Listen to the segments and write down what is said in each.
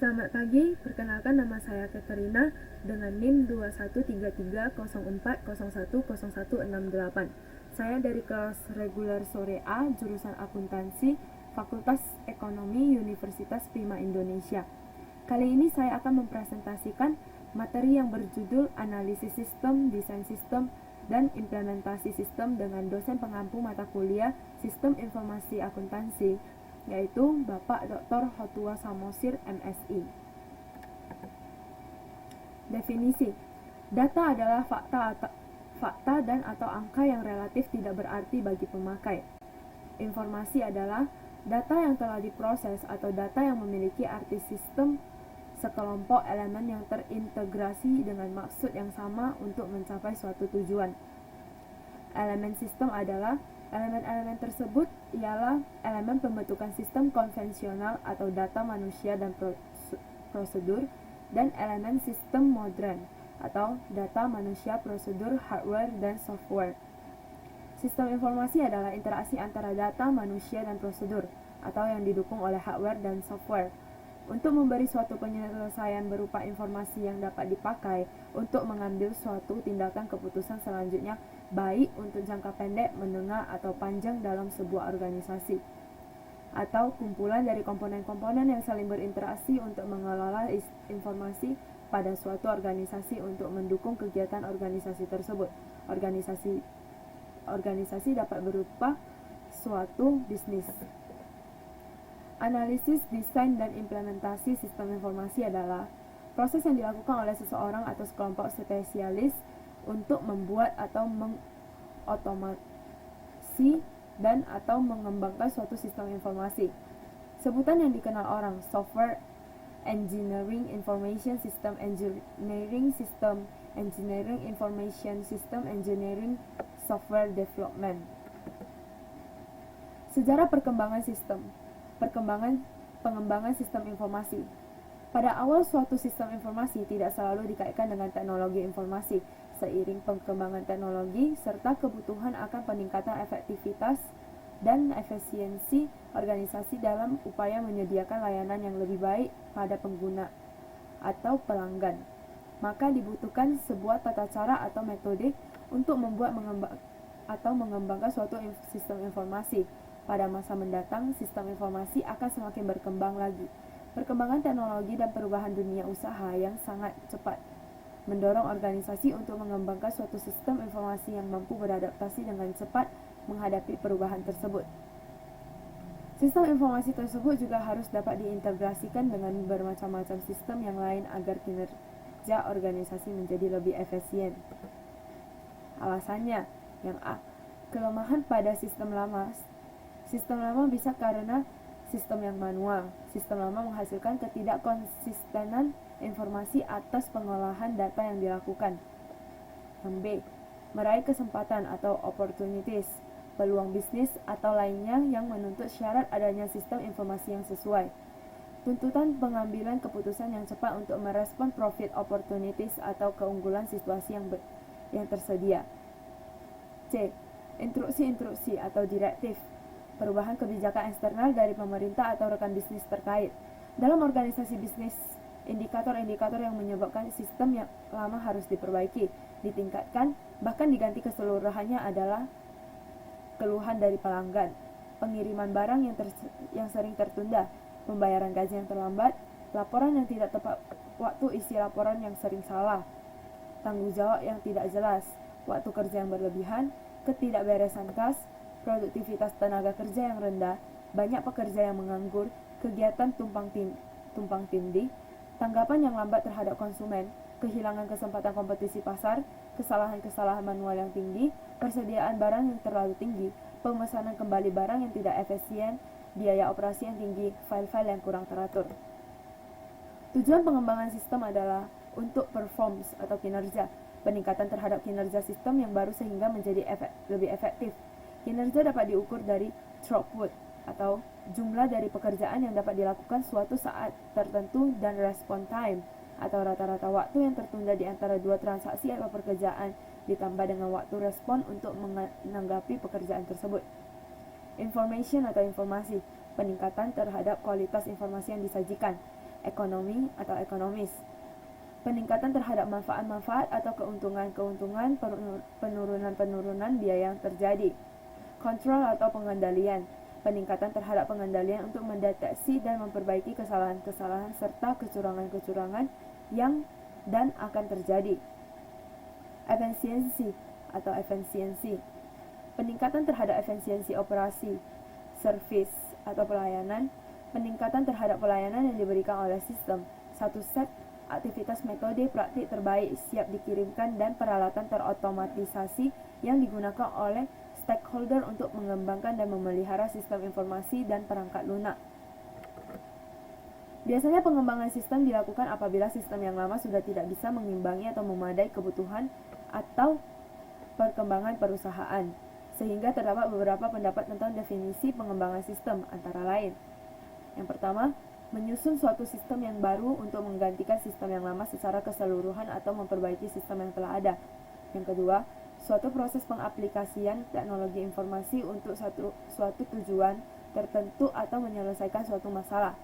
Selamat pagi, perkenalkan nama saya Katerina dengan NIM 213304010168. Saya dari kelas reguler sore A, jurusan akuntansi, Fakultas Ekonomi Universitas Prima Indonesia. Kali ini saya akan mempresentasikan materi yang berjudul Analisis Sistem, Desain Sistem, dan Implementasi Sistem dengan dosen pengampu mata kuliah Sistem Informasi Akuntansi, yaitu Bapak Dr. Hotua Samosir, MSI. Definisi: data adalah fakta dan atau angka yang relatif tidak berarti bagi pemakai. Informasi adalah data yang telah diproses atau data yang memiliki arti sistem sekelompok elemen yang terintegrasi dengan maksud yang sama untuk mencapai suatu tujuan. Elemen sistem adalah elemen-elemen tersebut ialah elemen pembentukan sistem konvensional atau data manusia dan prosedur, dan elemen sistem modern atau data manusia, prosedur, hardware, dan software. Sistem informasi adalah interaksi antara data manusia dan prosedur atau yang didukung oleh hardware dan software untuk memberi suatu penyelesaian berupa informasi yang dapat dipakai untuk mengambil suatu tindakan keputusan selanjutnya, baik untuk jangka pendek, menengah, atau panjang dalam sebuah organisasi, atau kumpulan dari komponen-komponen yang saling berinteraksi untuk mengelola informasi pada suatu organisasi untuk mendukung kegiatan organisasi tersebut. Organisasi dapat berupa suatu bisnis. Analisis, desain, dan implementasi sistem informasi adalah proses yang dilakukan oleh seseorang atau sekelompok spesialis untuk membuat atau mengotomasi dan atau mengembangkan suatu sistem informasi. Sebutan yang dikenal orang: software engineering, information system engineering, system engineering, information system engineering, software development. Sejarah perkembangan sistem. Pengembangan sistem informasi. Pada awal, suatu sistem informasi tidak selalu dikaitkan dengan teknologi informasi. Seiring perkembangan teknologi serta kebutuhan akan peningkatan efektivitas dan efisiensi organisasi dalam upaya menyediakan layanan yang lebih baik pada pengguna atau pelanggan, maka dibutuhkan sebuah tata cara atau metode untuk mengembangkan suatu sistem informasi. Pada masa mendatang, sistem informasi akan semakin berkembang lagi. Perkembangan teknologi dan perubahan dunia usaha yang sangat cepat mendorong organisasi untuk mengembangkan suatu sistem informasi yang mampu beradaptasi dengan cepat menghadapi perubahan tersebut. Sistem informasi tersebut juga harus dapat diintegrasikan dengan bermacam-macam sistem yang lain agar kinerja organisasi menjadi lebih efisien. Alasannya: yang A, kelemahan pada sistem lama bisa karena sistem yang manual. Sistem lama menghasilkan ketidakkonsistenan informasi atas pengolahan data yang dilakukan. Yang B, meraih kesempatan atau opportunities, peluang bisnis atau lainnya yang menuntut syarat adanya sistem informasi yang sesuai. Tuntutan pengambilan keputusan yang cepat untuk merespon profit opportunities atau keunggulan situasi yang tersedia. C, instruksi atau direktif, perubahan kebijakan eksternal dari pemerintah atau rekan bisnis terkait. Dalam organisasi bisnis, indikator-indikator yang menyebabkan sistem yang lama harus diperbaiki, ditingkatkan, bahkan diganti keseluruhannya adalah keluhan dari pelanggan, pengiriman barang yang sering tertunda, pembayaran gaji yang terlambat, laporan yang tidak tepat waktu, isi laporan yang sering salah, tanggung jawab yang tidak jelas, waktu kerja yang berlebihan, ketidakberesan kas, produktivitas tenaga kerja yang rendah, banyak pekerja yang menganggur, kegiatan tumpang tindih, tanggapan yang lambat terhadap konsumen, kehilangan kesempatan kompetisi pasar, kesalahan-kesalahan manual yang tinggi, persediaan barang yang terlalu tinggi, pemesanan kembali barang yang tidak efisien, biaya operasi yang tinggi, file-file yang kurang teratur. Tujuan pengembangan sistem adalah untuk performance atau kinerja, peningkatan terhadap kinerja sistem yang baru sehingga menjadi lebih efektif. Kinerja dapat diukur dari throughput atau jumlah dari pekerjaan yang dapat dilakukan suatu saat tertentu, dan respon time atau rata-rata waktu yang tertunda di antara dua transaksi atau pekerjaan ditambah dengan waktu respon untuk menanggapi pekerjaan tersebut. Information atau informasi, peningkatan terhadap kualitas informasi yang disajikan. ekonomi atau ekonomis. Peningkatan terhadap manfaat-manfaat atau keuntungan-keuntungan, penurunan-penurunan biaya yang terjadi. Kontrol atau pengendalian, peningkatan terhadap pengendalian untuk mendeteksi dan memperbaiki kesalahan-kesalahan serta kecurangan-kecurangan yang dan akan terjadi. Efisiensi atau efisiensi, peningkatan terhadap efisiensi operasi, servis atau pelayanan, peningkatan terhadap pelayanan yang diberikan oleh sistem. Satu set aktivitas metode praktik terbaik siap dikirimkan dan peralatan terotomatisasi yang digunakan oleh stakeholder untuk mengembangkan dan memelihara sistem informasi dan perangkat lunak. Biasanya pengembangan sistem dilakukan apabila sistem yang lama sudah tidak bisa mengimbangi atau memadai kebutuhan atau perkembangan perusahaan, sehingga terdapat beberapa pendapat tentang definisi pengembangan sistem, antara lain. Yang pertama, menyusun suatu sistem yang baru untuk menggantikan sistem yang lama secara keseluruhan atau memperbaiki sistem yang telah ada. Yang kedua, suatu proses pengaplikasian teknologi informasi untuk suatu tujuan tertentu atau menyelesaikan suatu masalah.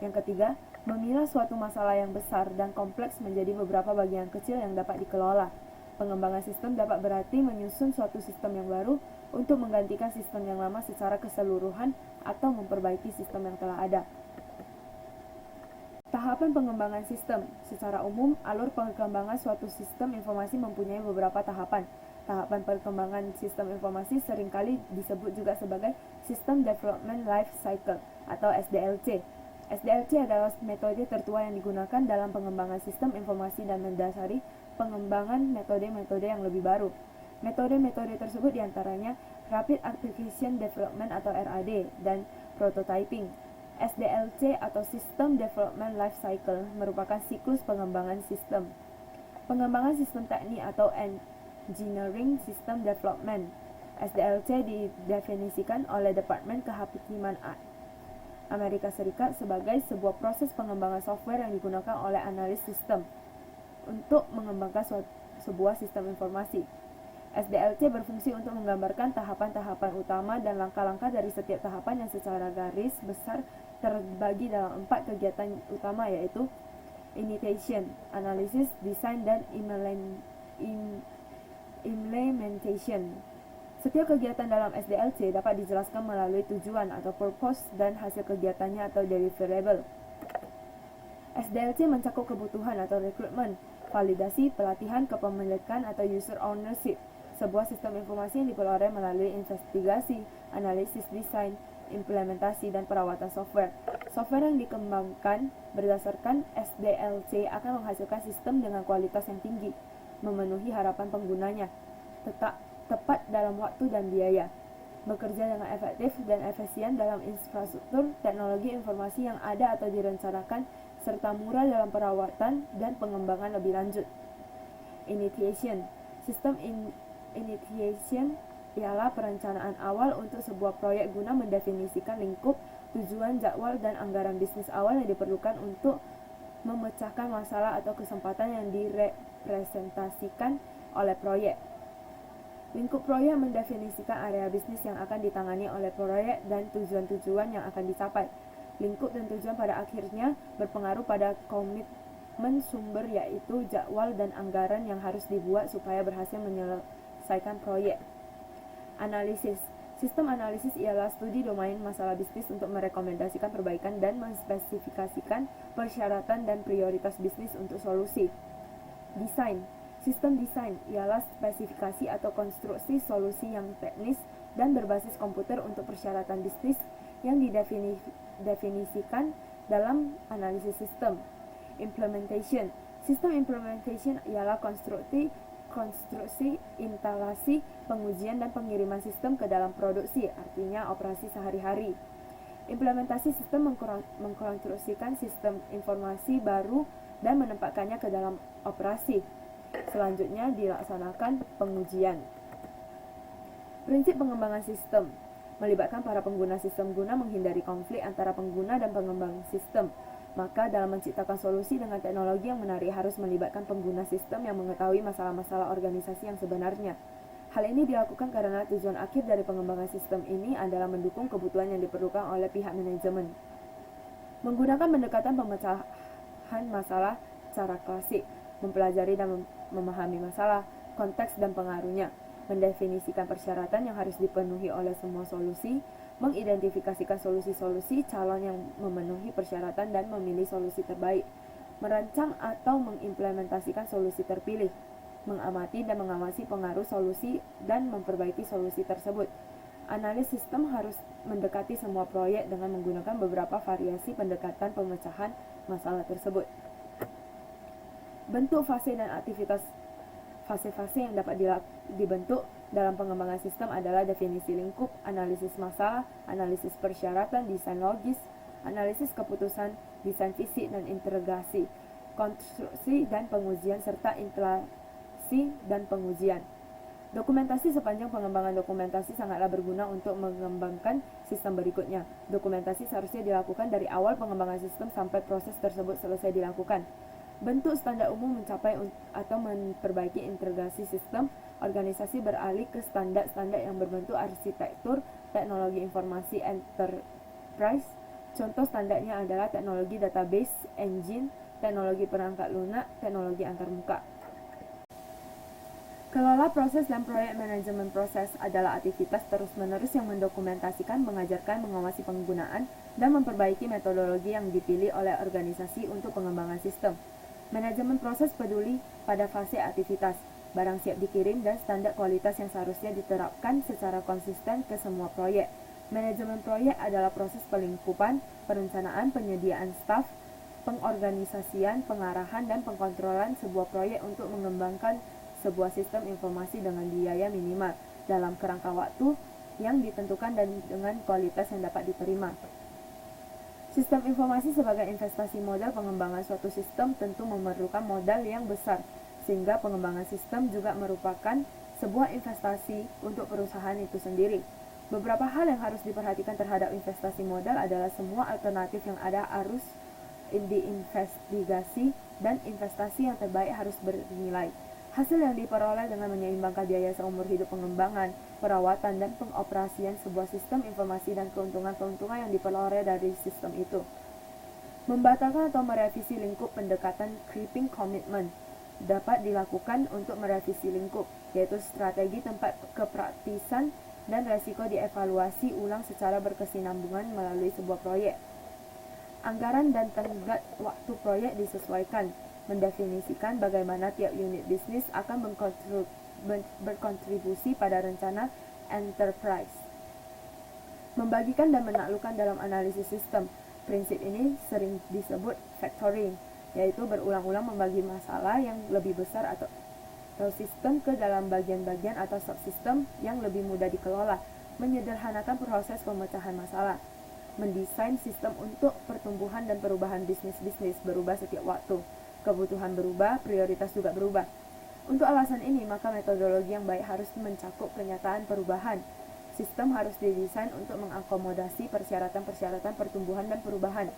Yang ketiga, memilah suatu masalah yang besar dan kompleks menjadi beberapa bagian kecil yang dapat dikelola. Pengembangan sistem dapat berarti menyusun suatu sistem yang baru untuk menggantikan sistem yang lama secara keseluruhan atau memperbaiki sistem yang telah ada. Tahapan pengembangan sistem. Secara umum, alur perkembangan suatu sistem informasi mempunyai beberapa tahapan. Tahapan perkembangan sistem informasi seringkali disebut juga sebagai System Development Life Cycle atau SDLC. SDLC adalah metode tertua yang digunakan dalam pengembangan sistem informasi dan mendasari pengembangan metode-metode yang lebih baru. Metode-metode tersebut diantaranya Rapid Application Development atau RAD dan Prototyping. SDLC atau System Development Life Cycle merupakan siklus pengembangan sistem. Pengembangan sistem teknik atau Engineering System Development. SDLC didefinisikan oleh Departemen Kehakiman Amerika Serikat sebagai sebuah proses pengembangan software yang digunakan oleh analis sistem untuk mengembangkan sebuah sistem informasi. SDLC berfungsi untuk menggambarkan tahapan-tahapan utama dan langkah-langkah dari setiap tahapan yang secara garis besar terbagi dalam 4 kegiatan utama, yaitu initiation, analysis, design, dan implementation. Setiap kegiatan dalam SDLC dapat dijelaskan melalui tujuan atau purpose dan hasil kegiatannya atau deliverable. SDLC mencakup kebutuhan atau recruitment, validasi, pelatihan, kepemilikan atau user ownership, sebuah sistem informasi yang diperoleh melalui investigasi, analisis, desain, implementasi, dan perawatan software. Software yang dikembangkan berdasarkan SDLC akan menghasilkan sistem dengan kualitas yang tinggi, memenuhi harapan penggunanya, tepat dalam waktu dan biaya, bekerja dengan efektif dan efisien dalam infrastruktur teknologi informasi yang ada atau direncanakan, serta murah dalam perawatan dan pengembangan lebih lanjut. Initiation. Sistem initiation ialah perencanaan awal untuk sebuah proyek guna mendefinisikan lingkup, tujuan, jadwal, dan anggaran bisnis awal yang diperlukan untuk memecahkan masalah atau kesempatan yang direpresentasikan oleh proyek. Lingkup proyek mendefinisikan area bisnis yang akan ditangani oleh proyek dan tujuan-tujuan yang akan dicapai. Lingkup dan tujuan pada akhirnya berpengaruh pada komitmen sumber, yaitu jadwal dan anggaran yang harus dibuat supaya berhasil menyelesaikan proyek. Analisis. Sistem analisis ialah studi domain masalah bisnis untuk merekomendasikan perbaikan dan menspesifikasikan persyaratan dan prioritas bisnis untuk solusi. Desain. Sistem desain ialah spesifikasi atau konstruksi solusi yang teknis dan berbasis komputer untuk persyaratan bisnis yang didefinisikan dalam analisis sistem. Implementation. Sistem implementation ialah konstruksi, instalasi, pengujian, dan pengiriman sistem ke dalam produksi, artinya operasi sehari-hari. Implementasi sistem mengkonstruksikan sistem informasi baru dan menempatkannya ke dalam operasi. Selanjutnya dilaksanakan pengujian. Prinsip pengembangan sistem melibatkan para pengguna sistem guna menghindari konflik antara pengguna dan pengembang sistem. Maka dalam menciptakan solusi dengan teknologi yang menarik harus melibatkan pengguna sistem yang mengetahui masalah-masalah organisasi yang sebenarnya. Hal ini dilakukan karena tujuan akhir dari pengembangan sistem ini adalah mendukung kebutuhan yang diperlukan oleh pihak manajemen. Menggunakan pendekatan pemecahan masalah secara klasik, mempelajari dan memahami masalah, konteks dan pengaruhnya, mendefinisikan persyaratan yang harus dipenuhi oleh semua solusi, mengidentifikasikan solusi-solusi calon yang memenuhi persyaratan dan memilih solusi terbaik, merancang atau mengimplementasikan solusi terpilih, mengamati dan mengawasi pengaruh solusi dan memperbaiki solusi tersebut. Analis sistem harus mendekati semua proyek dengan menggunakan beberapa variasi pendekatan pemecahan masalah tersebut. Bentuk, fase, dan aktivitas fase-fase yang dapat dibentuk dalam pengembangan sistem adalah definisi lingkup, analisis masalah, analisis persyaratan, desain logis, analisis keputusan, desain fisik dan integrasi, konstruksi dan pengujian, serta instalasi dan pengujian. Dokumentasi sepanjang pengembangan dokumentasi sangatlah berguna untuk mengembangkan sistem berikutnya. Dokumentasi seharusnya dilakukan dari awal pengembangan sistem sampai proses tersebut selesai dilakukan. Bentuk standar umum mencapai atau memperbaiki integrasi sistem. Organisasi beralih ke standar-standar yang berbentuk arsitektur teknologi informasi enterprise. Contoh standarnya adalah teknologi database engine, teknologi perangkat lunak, teknologi antarmuka. Kelola proses dan proyek manajemen proses adalah aktivitas terus-menerus yang mendokumentasikan, mengajarkan, mengawasi penggunaan, dan memperbaiki metodologi yang dipilih oleh organisasi untuk pengembangan sistem. Manajemen proses peduli pada fase aktivitas, barang siap dikirim, dan standar kualitas yang seharusnya diterapkan secara konsisten ke semua proyek. Manajemen proyek adalah proses pelingkupan, perencanaan, penyediaan staf, pengorganisasian, pengarahan, dan pengkontrolan sebuah proyek untuk mengembangkan sebuah sistem informasi dengan biaya minimal dalam kerangka waktu yang ditentukan dan dengan kualitas yang dapat diterima. Sistem informasi sebagai investasi modal pengembangan suatu sistem tentu memerlukan modal yang besar, sehingga pengembangan sistem juga merupakan sebuah investasi untuk perusahaan itu sendiri. Beberapa hal yang harus diperhatikan terhadap investasi modal adalah semua alternatif yang ada harus diinvestigasi dan investasi yang terbaik harus bernilai. Hasil yang diperoleh dengan menyeimbangkan biaya seumur hidup pengembangan, perawatan, dan pengoperasian sebuah sistem informasi dan keuntungan-keuntungan yang diperoleh dari sistem itu. Membatalkan atau merevisi lingkup pendekatan creeping commitment dapat dilakukan untuk merevisi lingkup, yaitu strategi tempat kepraktisan dan resiko dievaluasi ulang secara berkesinambungan melalui sebuah proyek. Anggaran dan tenggat waktu proyek disesuaikan, mendefinisikan bagaimana tiap unit bisnis akan berkontribusi pada rencana enterprise. Membagikan dan menaklukkan dalam analisis sistem. Prinsip ini sering disebut factoring, yaitu berulang-ulang membagi masalah yang lebih besar atau sistem ke dalam bagian-bagian atau subsistem yang lebih mudah dikelola, menyederhanakan proses pemecahan masalah. Mendesain sistem untuk pertumbuhan dan perubahan bisnis berubah setiap waktu. Kebutuhan berubah, prioritas juga berubah. Untuk alasan ini, maka metodologi yang baik harus mencakup kenyataan perubahan. Sistem harus didesain untuk mengakomodasi persyaratan-persyaratan pertumbuhan dan perubahan.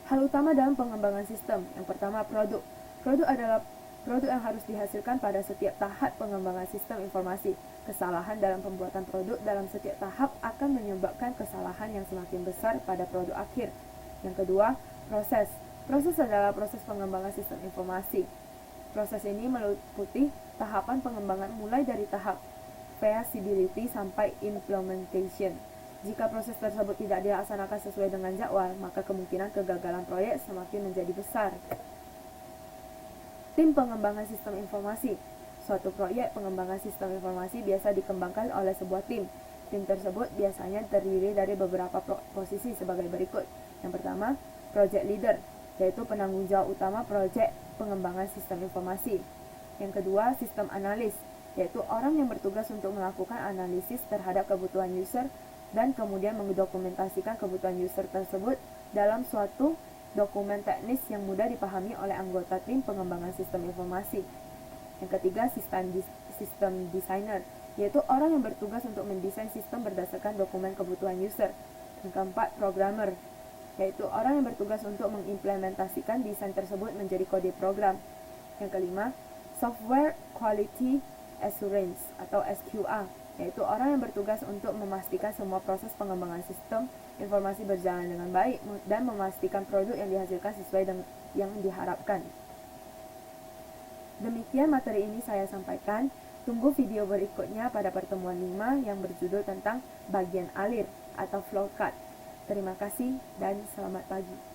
Hal utama dalam pengembangan sistem. Yang pertama, produk. Produk adalah produk yang harus dihasilkan pada setiap tahap pengembangan sistem informasi. Kesalahan dalam pembuatan produk dalam setiap tahap akan menyebabkan kesalahan yang semakin besar pada produk akhir. Yang kedua, proses. Proses adalah proses pengembangan sistem informasi. Proses ini meliputi tahapan pengembangan mulai dari tahap feasibility sampai implementation. Jika proses tersebut tidak dilaksanakan sesuai dengan jadwal, maka kemungkinan kegagalan proyek semakin menjadi besar. Tim pengembangan sistem informasi. Suatu proyek pengembangan sistem informasi biasa dikembangkan oleh sebuah tim. Tim tersebut biasanya terdiri dari beberapa posisi sebagai berikut. Yang pertama, project leader, yaitu penanggung jawab utama proyek pengembangan sistem informasi. Yang kedua, sistem analis, yaitu orang yang bertugas untuk melakukan analisis terhadap kebutuhan user dan kemudian mendokumentasikan kebutuhan user tersebut dalam suatu dokumen teknis yang mudah dipahami oleh anggota tim pengembangan sistem informasi. Yang ketiga, sistem designer, yaitu orang yang bertugas untuk mendesain sistem berdasarkan dokumen kebutuhan user. Yang keempat, programmer, yaitu orang yang bertugas untuk mengimplementasikan desain tersebut menjadi kode program. Yang kelima, Software Quality Assurance atau SQA, yaitu orang yang bertugas untuk memastikan semua proses pengembangan sistem informasi berjalan dengan baik, dan memastikan produk yang dihasilkan sesuai dengan yang diharapkan. Demikian materi ini saya sampaikan. Tunggu video berikutnya pada pertemuan 5 yang berjudul tentang bagian alir atau flow cut. Terima kasih dan selamat pagi.